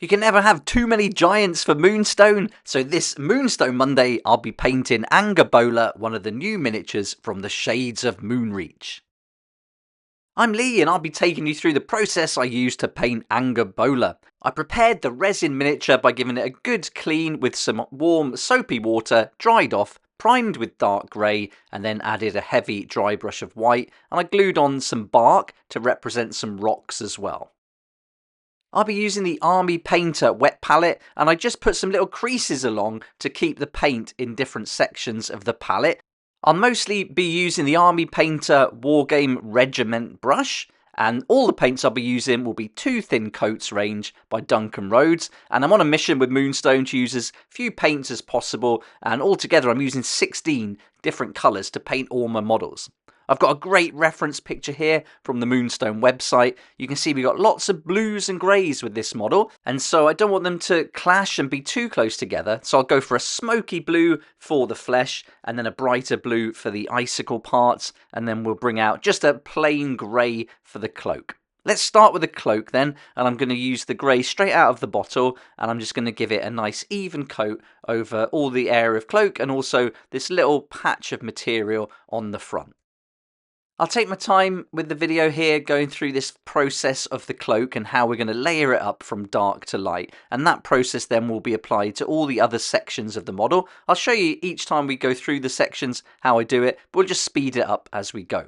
You can never have too many giants for Moonstone, so this Moonstone Monday I'll be painting Angerbola, one of the new miniatures from the Shades of Moonreach. I'm Lee and I'll be taking you through the process I used to paint Angerbola. I prepared the resin miniature by giving it a good clean with some warm soapy water, dried off, primed with dark grey, and then added a heavy dry brush of white, and I glued on some bark to represent some rocks as well. I'll be using the Army Painter wet palette, and I just put some little creases along to keep the paint in different sections of the palette. I'll mostly be using the Army Painter Wargame Regiment brush, and all the paints I'll be using will be Two Thin Coats range by Duncan Rhodes, and I'm on a mission with Moonstone to use as few paints as possible, and altogether I'm using 16 different colours to paint all my models. I've got a great reference picture here from the Moonstone website. You can see we've got lots of blues and greys with this model, and so I don't want them to clash and be too close together, so I'll go for a smoky blue for the flesh, and then a brighter blue for the icicle parts, and then we'll bring out just a plain grey for the cloak. Let's start with the cloak then, and I'm going to use the grey straight out of the bottle, and I'm just going to give it a nice even coat over all the area of cloak, and also this little patch of material on the front. I'll take my time with the video here going through this process of the cloak and how we're going to layer it up from dark to light, and that process then will be applied to all the other sections of the model. I'll show you each time we go through the sections how I do it, but we'll just speed it up as we go.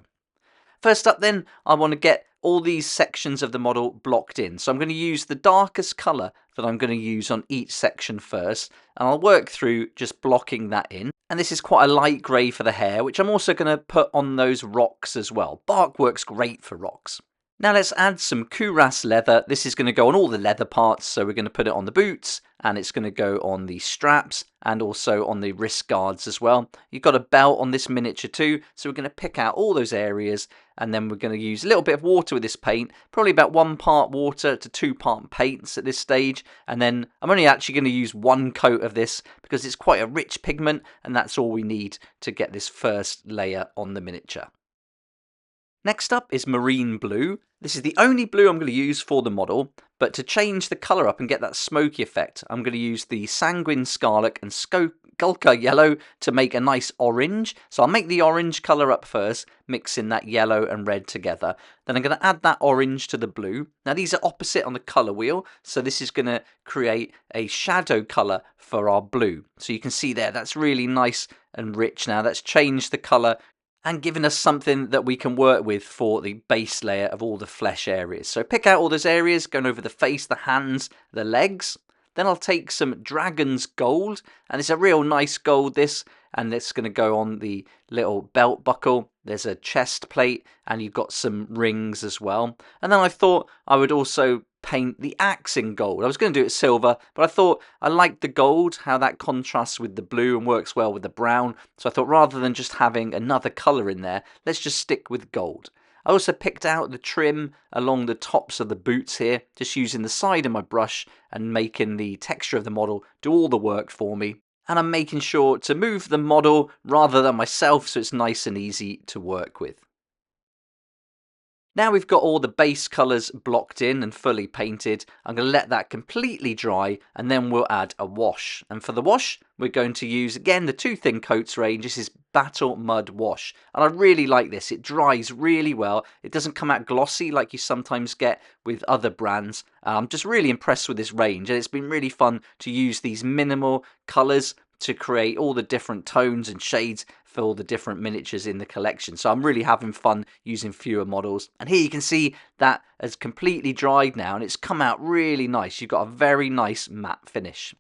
First up then, I want to get all these sections of the model blocked in. So I'm going to use the darkest colour that I'm going to use on each section first, and I'll work through just blocking that in. And this is quite a light grey for the hair, which I'm also going to put on those rocks as well. Bark works great for rocks. Now let's add some cuirass leather. This is going to go on all the leather parts, so we're going to put it on the boots, and it's going to go on the straps, and also on the wrist guards as well. You've got a belt on this miniature too, so we're going to pick out all those areas, and then we're going to use a little bit of water with this paint, probably about 1 part water to 2 part paints at this stage, and then I'm only actually going to use 1 coat of this because it's quite a rich pigment, and that's all we need to get this first layer on the miniature. Next up is marine blue. This is the only blue I'm going to use for the model, but to change the colour up and get that smoky effect, I'm going to use the sanguine scarlet and skulker yellow to make a nice orange. So I'll make the orange colour up first, mixing that yellow and red together. Then I'm going to add that orange to the blue. Now these are opposite on the colour wheel, so this is going to create a shadow colour for our blue. So you can see there, that's really nice and rich now. That's changed the colour and giving us something that we can work with for the base layer of all the flesh areas. So pick out all those areas, going over the face, the hands, the legs. Then I'll take some dragon's gold, and it's a real nice gold this, and it's going to go on the little belt buckle. There's a chest plate, and you've got some rings as well. And then I thought I would also paint the axe in gold. I was going to do it silver, but I thought I liked the gold, how that contrasts with the blue and works well with the brown. So I thought rather than just having another colour in there, let's just stick with gold. I also picked out the trim along the tops of the boots here, just using the side of my brush and making the texture of the model do all the work for me. And I'm making sure to move the model rather than myself, so it's nice and easy to work with. Now we've got all the base colours blocked in and fully painted, I'm going to let that completely dry, and then we'll add a wash. And for the wash, we're going to use, again, the Two Thin Coats range. This is Battle Mud Wash. And I really like this. It dries really well. It doesn't come out glossy like you sometimes get with other brands. I'm just really impressed with this range, and it's been really fun to use these minimal colours to create all the different tones and shades for all the different miniatures in the collection. So I'm really having fun using fewer models. And here you can see that has completely dried now, and it's come out really nice. You've got a very nice matte finish.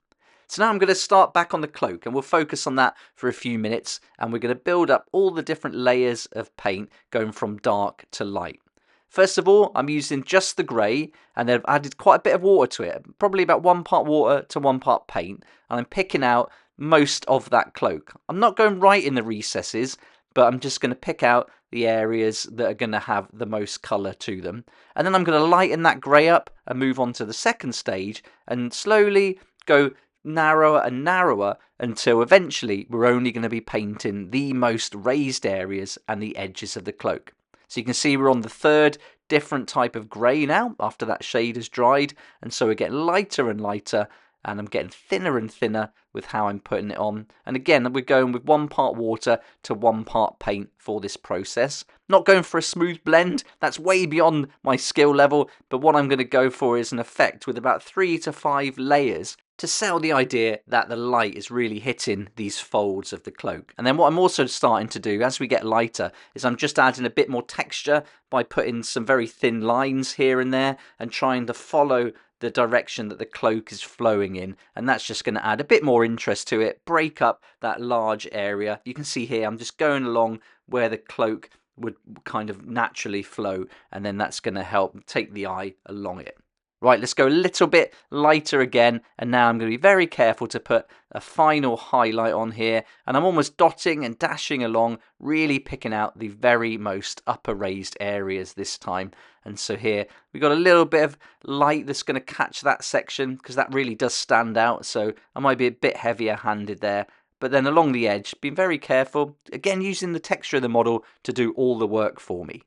So now I'm going to start back on the cloak, and we'll focus on that for a few minutes, and we're going to build up all the different layers of paint going from dark to light. First of all, I'm using just the grey, and then I've added quite a bit of water to it, probably about 1 part water to 1 part paint, and I'm picking out most of that cloak. I'm not going right in the recesses, but I'm just going to pick out the areas that are going to have the most colour to them. And then I'm going to lighten that grey up and move on to the second stage and slowly go narrower and narrower until eventually we're only going to be painting the most raised areas and the edges of the cloak. So you can see we're on the third different type of grey now after that shade has dried, and so we're getting lighter and lighter, and I'm getting thinner and thinner with how I'm putting it on. And again, we're going with 1 part water to 1 part paint for this process. Not going for a smooth blend, that's way beyond my skill level, but what I'm going to go for is an effect with about 3 to 5 layers to sell the idea that the light is really hitting these folds of the cloak. And then what I'm also starting to do as we get lighter is I'm just adding a bit more texture by putting some very thin lines here and there and trying to follow the direction that the cloak is flowing in, and that's just going to add a bit more interest to it, break up that large area. You can see here I'm just going along where the cloak would kind of naturally flow, and then that's going to help take the eye along it. Right, let's go a little bit lighter again, and now I'm going to be very careful to put a final highlight on here, and I'm almost dotting and dashing along, really picking out the very most upper raised areas this time. And so here we've got a little bit of light that's going to catch that section, because that really does stand out, so I might be a bit heavier handed there. But then along the edge, being very careful, again using the texture of the model to do all the work for me.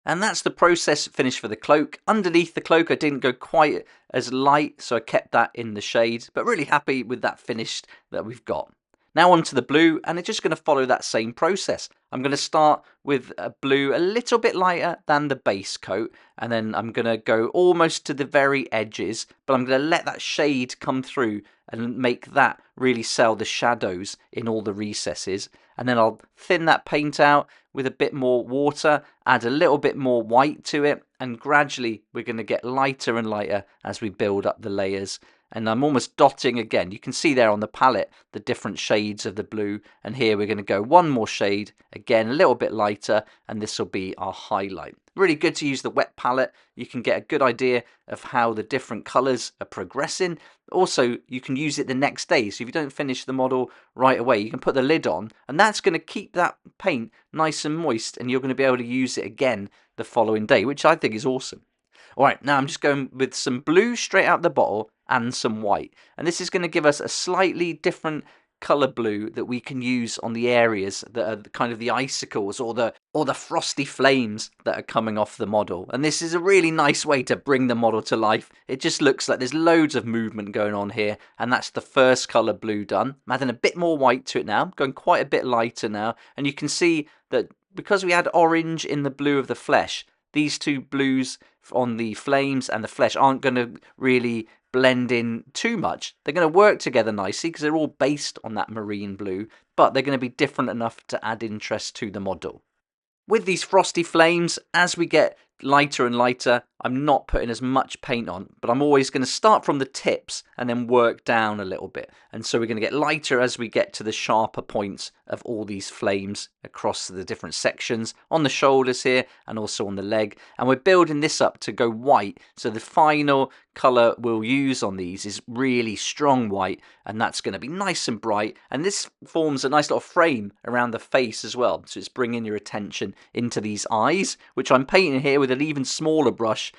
And that's the process finished for the cloak. Underneath the cloak I didn't go quite as light, so I kept that in the shade, but really happy with that finish that we've got. Now onto the blue, and it's just going to follow that same process. I'm going to start with a blue a little bit lighter than the base coat, and then I'm going to go almost to the very edges, but I'm going to let that shade come through and make that really sell the shadows in all the recesses. And then I'll thin that paint out with a bit more water, add a little bit more white to it, and gradually we're going to get lighter and lighter as we build up the layers. And I'm almost dotting again. You can see there on the palette the different shades of the blue, and here we're going to go 1 more shade, again a little bit lighter, and this will be our highlight. Really good to use the wet palette. You can get a good idea of how the different colours are progressing. Also, you can use it the next day, so if you don't finish the model right away, you can put the lid on, and that's going to keep that paint nice and moist, and you're going to be able to use it again the following day, which I think is awesome. Alright, now I'm just going with some blue straight out the bottle and some white, and this is going to give us a slightly different colour blue that we can use on the areas that are kind of the icicles or the frosty flames that are coming off the model. And this is a really nice way to bring the model to life. It just looks like there's loads of movement going on here, and that's the first colour blue done. I'm adding a bit more white to it now, going quite a bit lighter now, and you can see that because we had orange in the blue of the flesh, these two blues on the flames and the flesh aren't going to really blend in too much. They're going to work together nicely because they're all based on that marine blue, but they're going to be different enough to add interest to the model. With these frosty flames, as we get lighter and lighter, I'm not putting as much paint on, but I'm always going to start from the tips and then work down a little bit. And so we're going to get lighter as we get to the sharper points of all these flames across the different sections, on the shoulders here and also on the leg. And we're building this up to go white, so the final colour we'll use on these is really strong white, and that's going to be nice and bright, and this forms a nice little frame around the face as well, so it's bringing your attention into these eyes, which I'm painting here with an even smaller brush.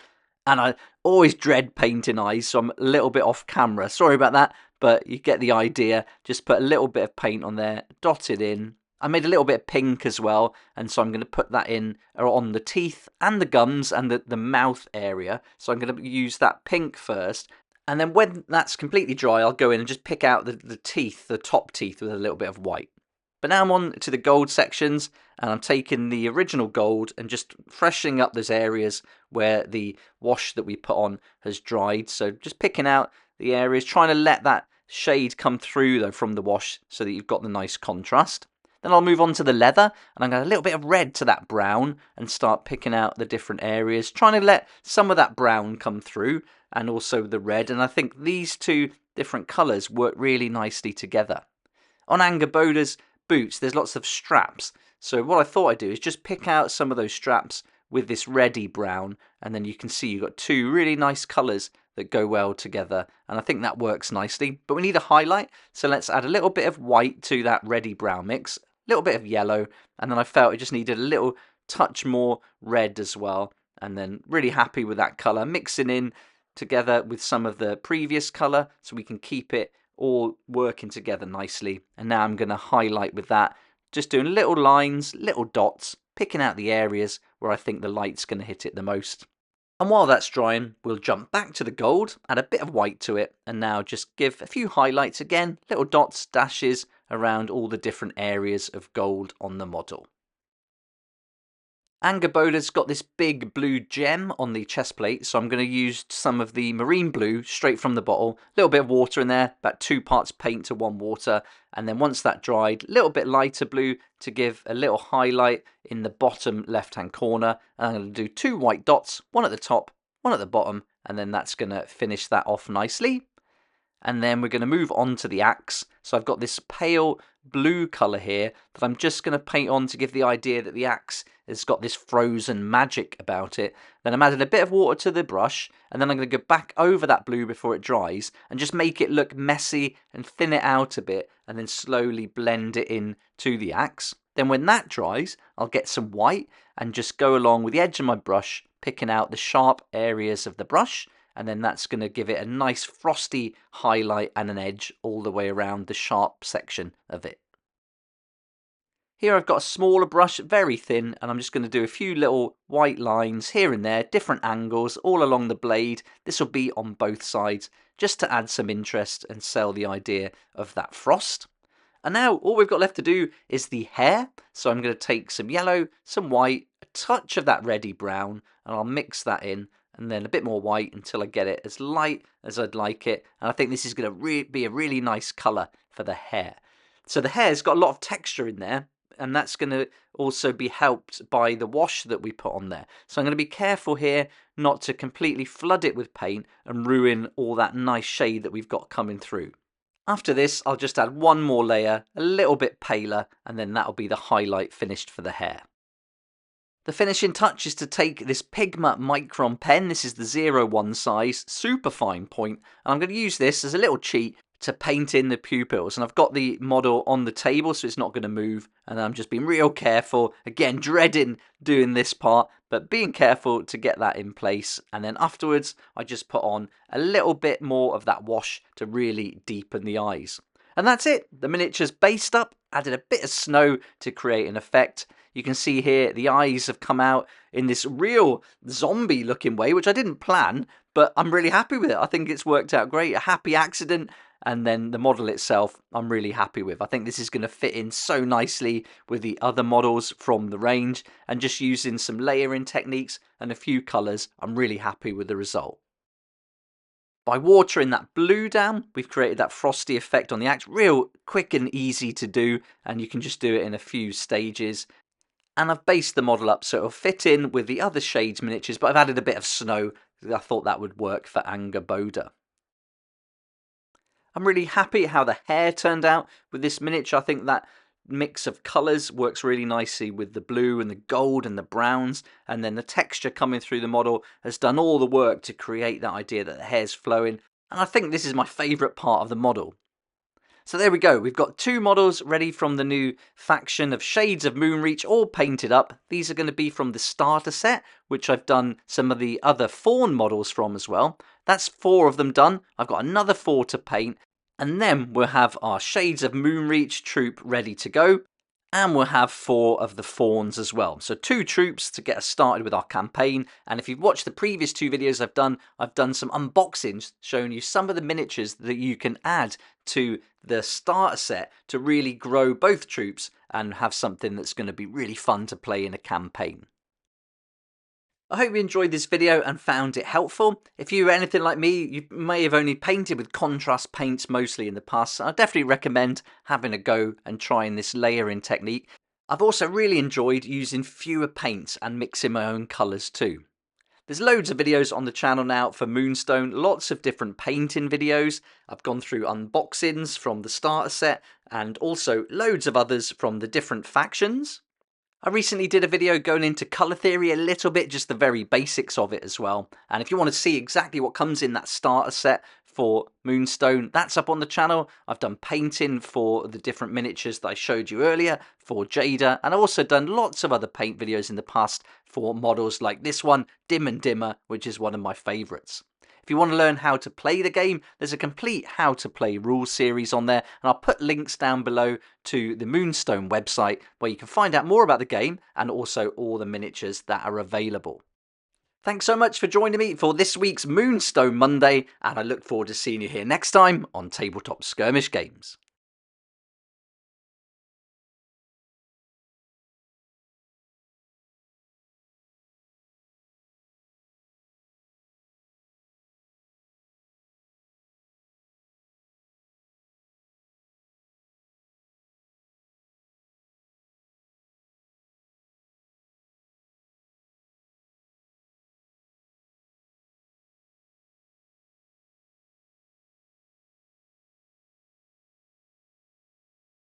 And I always dread painting eyes, so I'm a little bit off camera, sorry about that, but you get the idea. Just put a little bit of paint on there, dot it in. I made a little bit of pink as well, and so I'm going to put that in on the teeth and the gums and the mouth area. So I'm going to use that pink first, and then when that's completely dry, I'll go in and just pick out the teeth, the top teeth, with a little bit of white. But now I'm on to the gold sections, and I'm taking the original gold and just freshening up those areas where the wash that we put on has dried. So just picking out the areas, trying to let that shade come through though from the wash so that you've got the nice contrast. Then I'll move on to the leather, and I'm going to add a little bit of red to that brown and start picking out the different areas, trying to let some of that brown come through and also the red. And I think these two different colours work really nicely together. On Angabola's boots, there's lots of straps. So what I thought I'd do is just pick out some of those straps with this reddy brown, and then you can see you've got two really nice colours that go well together, and I think that works nicely. But we need a highlight, so let's add a little bit of white to that reddy brown mix, a little bit of yellow, and then I felt it just needed a little touch more red as well, and then really happy with that colour, mixing in together with some of the previous colour so we can keep it all working together nicely. And now I'm going to highlight with that just doing little lines, little dots, picking out the areas where I think the light's going to hit it the most. And while that's drying, we'll jump back to the gold, add a bit of white to it, and now just give a few highlights again, little dots, dashes around all the different areas of gold on the model. Angabola's got this big blue gem on the chest plate, so I'm going to use some of the marine blue straight from the bottle. A little bit of water in there, about 2 parts paint to 1 water. And then once that dried, a little bit lighter blue to give a little highlight in the bottom left-hand corner. And I'm going to do 2 white dots, one at the top, one at the bottom, and then that's going to finish that off nicely. And then we're going to move on to the axe. So I've got this pale blue colour here that I'm just going to paint on to give the idea that the axe has got this frozen magic about it. Then I'm adding a bit of water to the brush, and then I'm going to go back over that blue before it dries and just make it look messy and thin it out a bit, and then slowly blend it in to the axe. Then when that dries, I'll get some white and just go along with the edge of my brush, picking out the sharp areas of the brush, and then that's going to give it a nice frosty highlight and an edge all the way around the sharp section of it. Here I've got a smaller brush, very thin, and I'm just going to do a few little white lines here and there, different angles all along the blade. This will be on both sides, just to add some interest and sell the idea of that frost. And now all we've got left to do is the hair. So I'm going to take some yellow, some white, a touch of that reddy brown, and I'll mix that in, and then a bit more white until I get it as light as I'd like it. And I think this is going to be a really nice colour for the hair. So the hair's got a lot of texture in there, and that's going to also be helped by the wash that we put on there. So I'm going to be careful here not to completely flood it with paint and ruin all that nice shade that we've got coming through. After this, I'll just add one more layer, a little bit paler, and then that'll be the highlight finished for the hair. The finishing touch is to take this Pigma Micron pen. This is the 01 size, super fine point, and I'm going to use this as a little cheat to paint in the pupils. And I've got the model on the table, so it's not going to move, and I'm just being real careful, again dreading doing this part, but being careful to get that in place. And then afterwards I just put on a little bit more of that wash to really deepen the eyes. And that's it, the miniature's based up, added a bit of snow to create an effect. You can see here the eyes have come out in this real zombie looking way, which I didn't plan, but I'm really happy with it. I think it's worked out great, a happy accident. And then the model itself, I'm really happy with. I think this is going to fit in so nicely with the other models from the range, and just using some layering techniques and a few colours, I'm really happy with the result. By watering that blue down, we've created that frosty effect on the axe, real quick and easy to do, and you can just do it in a few stages. And I've based the model up so it'll fit in with the other shades miniatures, but I've added a bit of snow because I thought that would work for Angaboda. I'm really happy how the hair turned out with this miniature. I think that mix of colours works really nicely with the blue and the gold and the browns, and then the texture coming through the model has done all the work to create that idea that the hair's flowing, and I think this is my favourite part of the model. So there we go, we've got 2 models ready from the new faction of Shades of Moonreach, all painted up. These are going to be from the starter set, which I've done some of the other Fawn models from as well. That's 4 of them done. I've got another 4 to paint, and then we'll have our Shades of Moonreach troop ready to go, and we'll have 4 of the Fawns as well. So 2 troops to get us started with our campaign. And if you've watched the previous 2 videos I've done some unboxings showing you some of the miniatures that you can add to the starter set to really grow both troops and have something that's going to be really fun to play in a campaign. I hope you enjoyed this video and found it helpful. If you are anything like me, you may have only painted with contrast paints mostly in the past, so I definitely recommend having a go and trying this layering technique. I've also really enjoyed using fewer paints and mixing my own colours too. There's loads of videos on the channel now for Moonstone, lots of different painting videos. I've gone through unboxings from the starter set and also loads of others from the different factions. I recently did a video going into colour theory a little bit, just the very basics of it as well. And if you want to see exactly what comes in that starter set for Moonstone, that's up on the channel. I've done painting for the different miniatures that I showed you earlier for Jada, and I've also done lots of other paint videos in the past for models like this one, Dim and Dimmer, which is one of my favourites. If you want to learn how to play the game, there's a complete how to play rules series on there, and I'll put links down below to the Moonstone website where you can find out more about the game and also all the miniatures that are available. Thanks so much for joining me for this week's Moonstone Monday, and I look forward to seeing you here next time on Tabletop Skirmish Games.